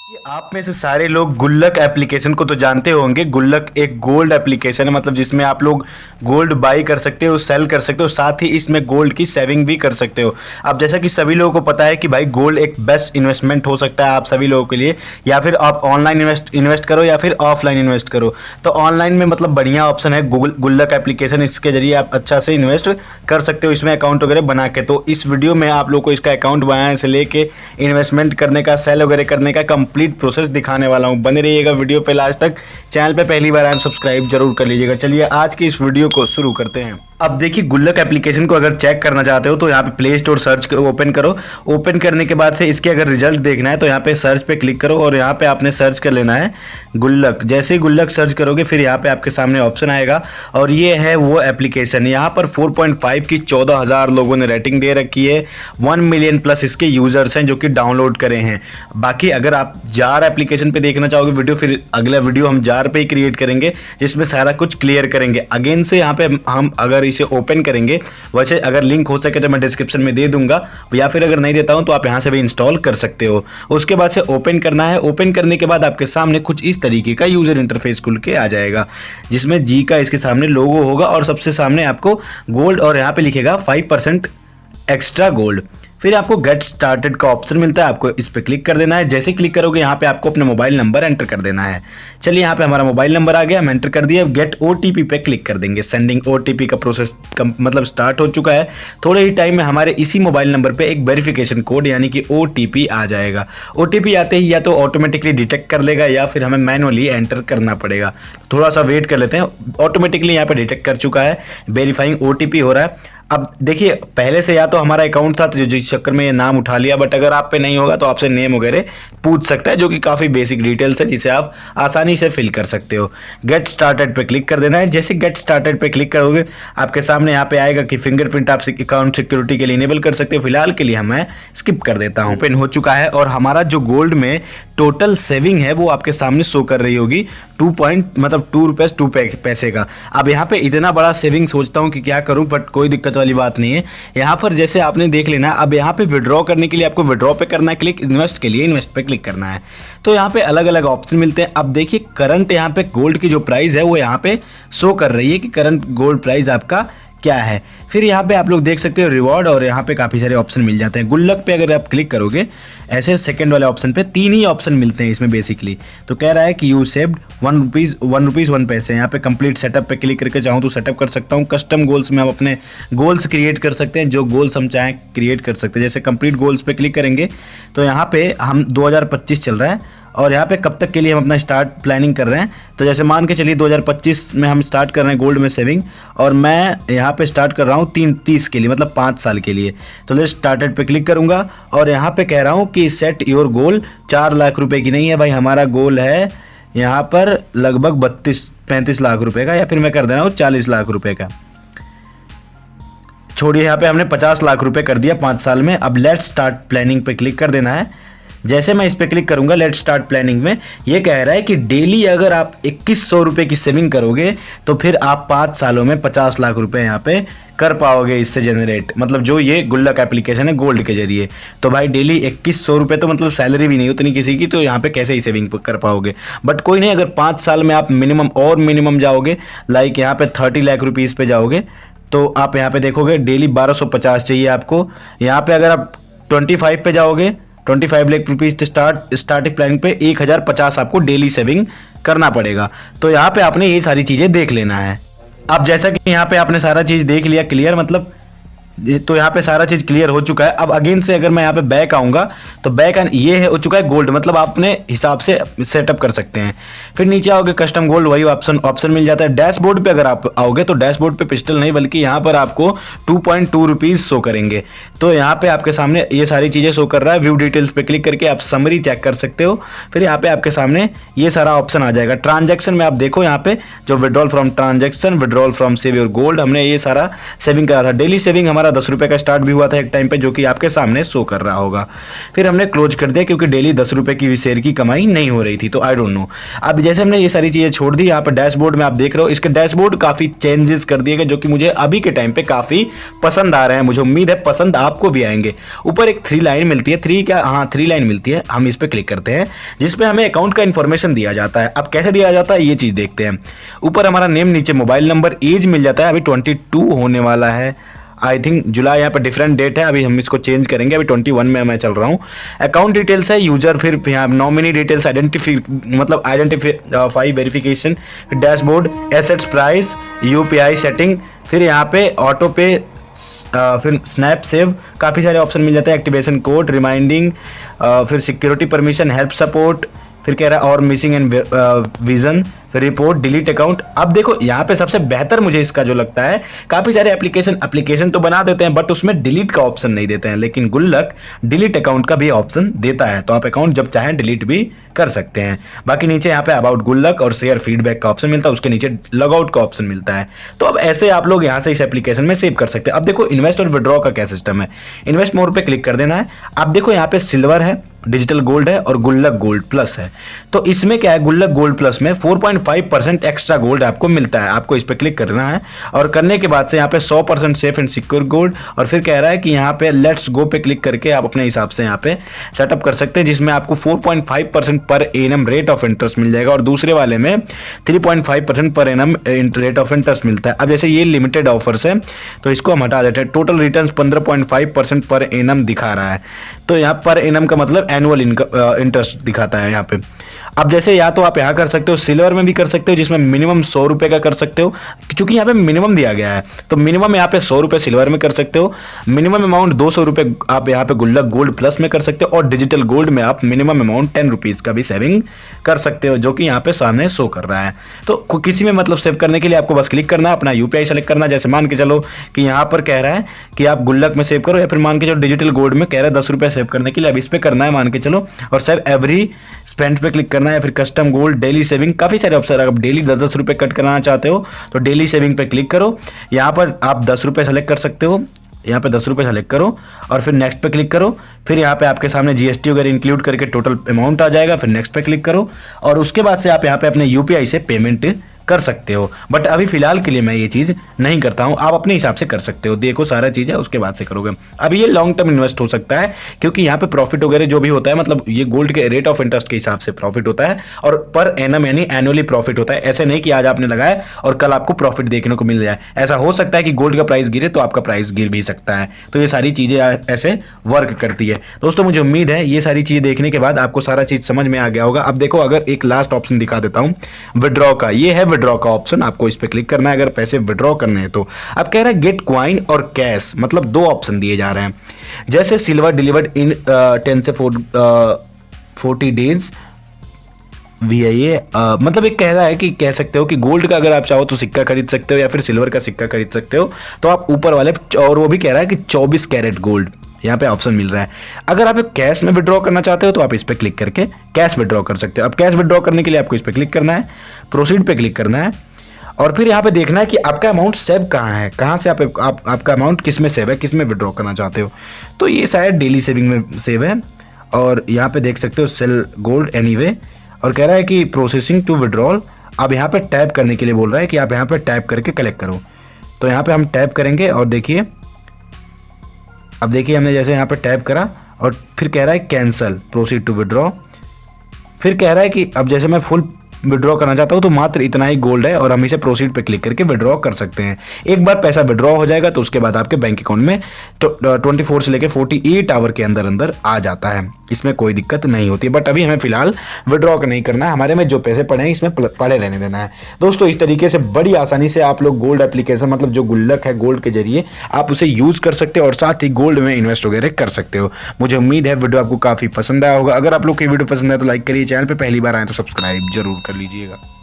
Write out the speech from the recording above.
आप में से सारे लोग गुल्लक एप्लीकेशन को तो जानते होंगे। गुल्लक एक गोल्ड एप्लीकेशन है, मतलब जिसमें आप लोग गोल्ड बाई कर सकते हो, सेल कर सकते हो, साथ ही इसमें गोल्ड की सेविंग भी कर सकते हो। अब जैसा कि सभी लोगों को पता है कि भाई गोल्ड एक बेस्ट इन्वेस्टमेंट हो सकता है आप सभी लोगों के लिए, या फिर आप ऑनलाइन इन्वेस्ट करो या फिर ऑफलाइन इन्वेस्ट करो। तो ऑनलाइन में मतलब बढ़िया ऑप्शन है गुल्लक एप्लीकेशन, इसके जरिए आप अच्छा से इन्वेस्ट कर सकते हो इसमें अकाउंट वगैरह बना के। तो इस वीडियो में आप लोग को इसका अकाउंट बनाने से लेके इन्वेस्टमेंट करने का, सेल वगैरह करने का कंप्लीट प्रोसेस दिखाने वाला हूं। बने रहिएगा वीडियो पे लास्ट तक। चैनल पे पहली बार आए सब्सक्राइब जरूर कर लीजिएगा। चलिए आज की इस वीडियो को शुरू करते हैं। अब देखिए, गुल्लक एप्लीकेशन को अगर चेक करना चाहते हो तो यहाँ पे प्ले स्टोर सर्च ओपन करो। ओपन करने के बाद से इसके अगर रिजल्ट देखना है तो यहाँ पे सर्च पे क्लिक करो और यहाँ पे आपने सर्च कर लेना है गुल्लक। जैसे ही गुल्लक सर्च करोगे फिर यहाँ पे आपके सामने ऑप्शन आएगा और ये है वो एप्लीकेशन। यहाँ पर 4.5 की 14,000 लोगों ने रेटिंग दे रखी है। 1 मिलियन प्लस इसके यूजर्स हैं जो कि डाउनलोड करे हैं। बाकी अगर आप जार एप्लीकेशन पे देखना चाहोगे वीडियो, फिर अगला वीडियो हम जार पे ही क्रिएट करेंगे जिसमें सारा कुछ क्लियर करेंगे। अगेन से यहाँ पे हम अगर इसे ओपन करेंगे, वैसे अगर लिंक हो सके तो मैं डिस्क्रिप्शन में दे दूंगा, या फिर अगर नहीं देता हूं तो आप यहां से भी इंस्टॉल कर सकते हो। उसके बाद से ओपन करना है। ओपन करने के बाद आपके सामने कुछ इस तरीके का यूजर इंटरफेस खुल के आ जाएगा, जिसमें जी का इसके सामने लोगो होगा और सबसे सामने आपको गोल्ड और यहाँ पे लिखेगा 5% एक्स्ट्रा गोल्ड। फिर आपको गेट स्टार्टेड का ऑप्शन मिलता है, आपको इस पर क्लिक कर देना है। जैसे क्लिक करोगे यहाँ पे आपको अपना मोबाइल नंबर एंटर कर देना है। चलिए यहाँ पे हमारा मोबाइल नंबर आ गया, हम एंटर कर दिया। गेट ओटीपी पे क्लिक कर देंगे। सेंडिंग ओटीपी का प्रोसेस मतलब स्टार्ट हो चुका है। थोड़े ही टाइम में हमारे इसी मोबाइल नंबर पे एक वेरिफिकेशन कोड यानी कि ओटीपी आ जाएगा। ओटीपी आते ही या तो ऑटोमेटिकली डिटेक्ट कर लेगा या फिर हमें मैनुअली एंटर करना पड़ेगा। थोड़ा सा वेट कर लेते हैं। ऑटोमेटिकली यहाँ पे डिटेक्ट कर चुका है, वेरीफाइंग ओटीपी हो रहा है। अब देखिए, पहले से या तो हमारा अकाउंट था तो जिस चक्कर में ये नाम उठा लिया, बट अगर आप पे नहीं होगा तो आपसे नेम वगैरह पूछ सकता है, जो कि काफ़ी बेसिक डिटेल्स है जिसे आप आसानी से फिल कर सकते हो। गेट स्टार्टेड पे क्लिक कर देना है। जैसे गेट स्टार्टेड पे क्लिक करोगे आपके सामने यहाँ पे आएगा कि फिंगरप्रिंट आप अकाउंट सिक्योरिटी के लिए इनेबल कर सकते हो। फिलहाल के लिए मैं स्किप कर देता हूँ। ओपन हो चुका है और हमारा जो गोल्ड में टोटल सेविंग है वो आपके सामने शो कर रही होगी। 2 रुपये 2 पैसे का। अब यहाँ पे इतना बड़ा सेविंग सोचता हूँ कि क्या करूँ, बट कोई दिक्कत वाली बात नहीं है। यहाँ पर जैसे आपने देख लेना, अब यहाँ पे विड्रॉ करने के लिए आपको विड्रॉ पे करना है क्लिक, इन्वेस्ट के लिए इन्वेस्ट पे क्लिक करना है। तो यहाँ पे अलग अलग ऑप्शन मिलते हैं। अब देखिए, करंट यहाँ पे गोल्ड की जो प्राइस है वो यहाँ पे शो कर रही है कि करंट गोल्ड प्राइस आपका क्या है। फिर यहाँ पे आप लोग देख सकते हो रिवॉर्ड, और यहाँ पे काफ़ी सारे ऑप्शन मिल जाते हैं। गुल्लक पे अगर आप क्लिक करोगे, ऐसे सेकंड वाले ऑप्शन पे 3 ही ऑप्शन मिलते हैं इसमें बेसिकली। तो कह रहा है कि यू सेव्ड 1 रुपीज़ 1 पैसे। यहाँ पे कंप्लीट सेटअप पे क्लिक करके चाहूँ तो सेटअप कर सकता हूँ। कस्टम गोल्स में हम अपने गोल्स क्रिएट कर सकते हैं, जो गोल्स हम चाहें क्रिएट कर सकते हैं। जैसे कंप्लीट गोल्स पे क्लिक करेंगे तो यहाँ पे हम 2025 चल रहा है और यहाँ पे कब तक के लिए हम अपना स्टार्ट प्लानिंग कर रहे हैं। तो जैसे मान के चलिए 2025 में हम स्टार्ट कर रहे हैं गोल्ड में सेविंग, और मैं यहाँ पे स्टार्ट कर रहा हूँ 30 के लिए, मतलब 5 साल के लिए। तो लेट्स स्टार्टेड पे क्लिक करूँगा और यहाँ पे कह रहा हूँ कि सेट योर गोल 4 लाख रुपए की नहीं है भाई, हमारा गोल है यहाँ पर लगभग 32-35 लाख रुपए का, या फिर मैं कर दे रहा हूँ 40 लाख रुपए का। छोड़िए, यहाँ पे हमने 50 लाख रुपए कर दिया 5 साल में। अब लेट्स स्टार्ट प्लानिंग पे क्लिक कर देना है। जैसे मैं इस पर क्लिक करूंगा लेट्स स्टार्ट प्लानिंग में, ये कह रहा है कि डेली अगर आप 2100 रुपये की सेविंग करोगे तो फिर आप 5 सालों में 50 लाख रुपए यहाँ पे कर पाओगे इससे जनरेट, मतलब जो ये गुल्लक एप्लीकेशन है गोल्ड के जरिए। तो भाई डेली 2100 रुपये तो मतलब सैलरी भी नहीं उतनी किसी की, तो यहाँ पे कैसे ही सेविंग कर पाओगे। बट कोई नहीं, अगर 5 साल में आप मिनिमम जाओगे, लाइक यहाँ पे 30 लाख रुपीज़ पे जाओगे, तो आप यहाँ पे देखोगे डेली 1250 चाहिए आपको। यहाँ पे अगर आप 25 पे जाओगे, 25 लाख रुपीज़ स्टार्टिंग प्लानिंग पे 1050 आपको डेली सेविंग करना पड़ेगा। तो यहाँ पे आपने ये सारी चीज़ें देख लेना है। अब जैसा कि यहाँ पे आपने सारा चीज़ देख लिया क्लियर, मतलब तो यहाँ पे सारा चीज़ क्लियर हो चुका है। अब अगेन से अगर मैं यहाँ पे बैक आऊँगा तो बैक ये हो चुका है गोल्ड, मतलब आप अपने हिसाब से सेटअप कर सकते हैं। फिर नीचे आओगे कस्टम गोल्ड, वही ऑप्शन मिल जाता है। डैशबोर्ड पे अगर आप आओगे तो डैशबोर्ड पे पिस्टल नहीं बल्कि यहाँ पर आपको 2.2 रुपीज़ शो करेंगे। तो यहाँ पे आपके सामने ये सारी चीज़ें शो कर रहा है। व्यू डिटेल्स पे क्लिक करके आप समरी चेक कर सकते हो। फिर यहाँ पे आपके सामने ये सारा ऑप्शन आ जाएगा। ट्रांजैक्शन में आप देखो यहाँ पे जो withdrawal from transaction, withdrawal from save your gold, हमने ये सारा सेविंग करा था। डेली सेविंग हमारा 10 रुपये का स्टार्ट भी हुआ था एक टाइम पे, जो कि आपके सामने शो कर रहा होगा। फिर हमने क्लोज कर दिया क्योंकि डेली 10 रुपये की शेयर की कमाई नहीं हो रही थी, तो आई डोंट नो। अब जैसे हमने ये सारी चीज़ें छोड़ दी, यहाँ पर डैशबोर्ड में आप देख रहे हो, इसके डैशबोर्ड काफ़ी चेंजेस कर दिए गए जो कि मुझे अभी के टाइम पे काफ़ी पसंद आ रहे हैं। मुझे उम्मीद है पसंद आपको भी आएंगे। ऊपर एक 3 लाइन मिलती है, 3 लाइन मिलती है, हम इस पर क्लिक करते हैं जिसमें हमें अकाउंट का इन्फॉर्मेशन दिया जाता है। अब कैसे दिया जाता है ये चीज़ देखते हैं। ऊपर हमारा नेम, नीचे मोबाइल नंबर, एज मिल जाता है। अभी 22 होने वाला है, आई थिंक जुलाई, यहाँ पे डिफरेंट डेट है, अभी हम इसको चेंज करेंगे। अभी 21 में मैं चल रहा हूँ। अकाउंट डिटेल्स है, यूजर, फिर यहाँ nominee details, identify verification, dashboard, assets, price, UPI setting, फिर यहाँ पे ऑटो पे, फिर स्नैप सेव, काफ़ी सारे ऑप्शन मिल जाते हैं। एक्टिवेशन कोड, रिमाइंडिंग, फिर सिक्योरिटी परमिशन, हेल्प सपोर्ट, फिर कह रहा है और मिसिंग एंड विजन, फिर रिपोर्ट, डिलीट अकाउंट। अब देखो यहाँ पे सबसे बेहतर मुझे इसका जो लगता है, काफ़ी सारे एप्लीकेशन तो बना देते हैं बट उसमें डिलीट का ऑप्शन नहीं देते हैं, लेकिन गुल्लक डिलीट अकाउंट का भी ऑप्शन देता है, तो आप अकाउंट जब चाहें डिलीट भी कर सकते हैं। बाकी नीचे यहाँ पे अबाउट गुल्लक और शेयर फीडबैक का ऑप्शन मिलता है, उसके नीचे लॉगआउट का ऑप्शन मिलता है। तो अब ऐसे आप लोग यहाँ से इस एप्लीकेशन में सेव कर सकते हैं। अब देखो इन्वेस्ट और विड्रॉ का क्या सिस्टम है। इन्वेस्ट मोड पे क्लिक कर देना है। अब देखो यहाँ पे सिल्वर है, डिजिटल गोल्ड है और गुल्लक गोल्ड प्लस है। तो इसमें क्या है, गुल्लक गोल्ड प्लस में 4.5% एक्स्ट्रा गोल्ड आपको मिलता है। आपको इस पर क्लिक करना है और करने के बाद से यहाँ पे 100% सेफ एंड सिक्योर गोल्ड, और फिर कह रहा है कि यहाँ पे लेट्स गो पे क्लिक करके आप अपने हिसाब से यहाँ पे सेटअप कर सकते हैं, जिसमें आपको 4.5% पर एनम रेट ऑफ इंटरेस्ट मिल जाएगा और दूसरे वाले में 3.5% पर एनम रेट ऑफ इंटरेस्ट मिलता है। अब जैसे ये लिमिटेड ऑफर्स है तो इसको हम हटा देते हैं। टोटल रिटर्न 15.5% पर एनम दिखा रहा है, तो यहाँ पर एनम का मतलब एनुअल इंटरेस्ट दिखाता है यहाँ पे। अब जैसे या तो आप यहाँ कर सकते हो, सिल्वर में भी कर सकते हो जिसमें मिनिमम 100 रुपये का कर सकते हो, क्योंकि यहाँ पे मिनिमम दिया गया है, तो मिनिमम यहाँ पे 100 रुपये सिल्वर में कर सकते हो। मिनिमम अमाउंट 200 रुपये आप यहाँ पे गुल्लक गोल्ड प्लस में कर सकते हो, और डिजिटल गोल्ड में आप मिनिमम अमाउंट 10 रुपीज़ का भी सेविंग कर सकते हो, जो कि यहाँ पे सामने शो कर रहा है। तो किसी में मतलब सेव करने के लिए आपको बस क्लिक करना है, अपना यूपीआई सेलेक्ट करना है। जैसे मान के चलो कि यहाँ पर कह रहा है कि आप गुल्लक में सेव करो, या फिर मान के चलो डिजिटल गोल्ड में कह रहा है 10 रुपये सेव करने के लिए, अब इस पर करना है मान के चलो, और सेव एवरी स्पेंड पे क्लिक करना है, या फिर कस्टम गोल्ड, डेली सेविंग, काफ़ी सारे ऑप्शन। अगर आप डेली 10-10 रुपये कट कराना चाहते हो तो डेली सेविंग पे क्लिक करो। यहाँ पर आप 10 रुपये सेलेक्ट कर सकते हो, यहाँ पे 10 रुपये सेलेक्ट करो और फिर नेक्स्ट पे क्लिक करो। फिर यहाँ पे आपके सामने जीएसटी वगैरह इंक्लूड करके टोटल अमाउंट आ जाएगा, फिर नेक्स्ट पे क्लिक करो और उसके बाद से आप यहाँ पे अपने यूपीआई से पेमेंट कर सकते हो। बट अभी फिलहाल के लिए मैं ये चीज़ नहीं करता हूँ, आप अपने हिसाब से कर सकते हो। देखो सारा चीज़ है, उसके बाद से करोगे। अब ये लॉन्ग टर्म इन्वेस्ट हो सकता है, क्योंकि यहाँ पे प्रॉफिट वगैरह जो भी होता है, मतलब ये गोल्ड के रेट ऑफ इंटरेस्ट के हिसाब से प्रॉफिट होता है, और पर एनम यानी एनुअली प्रॉफिट होता है। ऐसे नहीं कि आज आपने लगाया और कल आपको प्रॉफिट देखने को मिल जाए। ऐसा हो सकता है कि गोल्ड का प्राइस गिरे तो आपका प्राइस गिर भी सकता है। तो ये सारी चीज़ें ऐसे वर्क करती है। दोस्तों मुझे उम्मीद है ये सारी चीज़ें देखने के बाद आपको सारा चीज़ समझ में आ गया होगा। अब देखो, अगर एक लास्ट ऑप्शन दिखा देता हूँ विड्रॉ का, ये है विड्रॉ का ऑप्शन, आपको इस पे क्लिक करना है अगर पैसे विड्रॉ करने हैं तो। अब कह रहा है गेट क्वाइन और कैश, मतलब 2 ऑप्शन दिए जा रहे हैं। जैसे सिल्वर डिलीवर्ड इन 10 से 40 डेज VIA, मतलब एक कह रहा है कि कह सकते हो कि गोल्ड का अगर आप चाहो तो सिक्का खरीद सकते हो या फिर सिल्वर का सिक्का खरीद सकते हो, तो आप ऊपर वाले, और वो भी कह रहा है कि 24 कैरेट गोल्ड यहाँ पे ऑप्शन मिल रहा है। अगर आप कैश में विड्रॉ करना चाहते हो तो आप इस पर क्लिक करके कैश विड्रॉ कर सकते हो। अब कैश विड्रॉ करने के लिए आपको इस पर क्लिक करना है, प्रोसीड पे क्लिक करना है, और फिर यहाँ पे देखना है कि आपका अमाउंट सेव कहाँ है, कहाँ से आपका अमाउंट किस में सेव है, किस में विड्रॉ करना चाहते हो। तो ये शायद डेली सेविंग में सेव है, और यहाँ पे देख सकते हो सेल गोल्ड एनीवे, और कह रहा है कि प्रोसेसिंग टू विड्रॉल। अब यहाँ पे टैप करने के लिए बोल रहा है कि आप यहाँ पे टैप करके कलेक्ट करो। तो यहाँ पे हम टैप करेंगे और देखिए, अब देखिए हमने जैसे यहाँ पे टैप करा और फिर कह रहा है कैंसल, प्रोसीड टू विड्रॉ। फिर कह रहा है कि अब जैसे मैं फुल विड्रॉ करना चाहता हूँ तो मात्र इतना ही गोल्ड है, और हम इसे प्रोसीड पे क्लिक करके विड्रॉ कर सकते हैं। एक बार पैसा विड्रॉ हो जाएगा तो उसके बाद आपके बैंक अकाउंट में 24 से लेकर 48 आवर के अंदर अंदर आ जाता है। इसमें कोई दिक्कत नहीं होती, बट अभी हमें फिलहाल विड्रॉ नहीं करना है, हमारे में जो पैसे पड़े हैं इसमें पड़े रहने देना है। दोस्तों इस तरीके से बड़ी आसानी से आप लोग गोल्ड एप्लीकेशन, मतलब जो गुल्लक है गोल्ड के जरिए, आप उसे यूज़ कर सकते हो और साथ ही गोल्ड में इन्वेस्ट वगैरह कर सकते हो। मुझे उम्मीद है वीडियो आपको काफ़ी पसंद आया होगा। अगर आप लोग की वीडियो पसंद है तो लाइक करिए, चैनल पर पहली बार आए तो सब्सक्राइब जरूर कर लीजिएगा।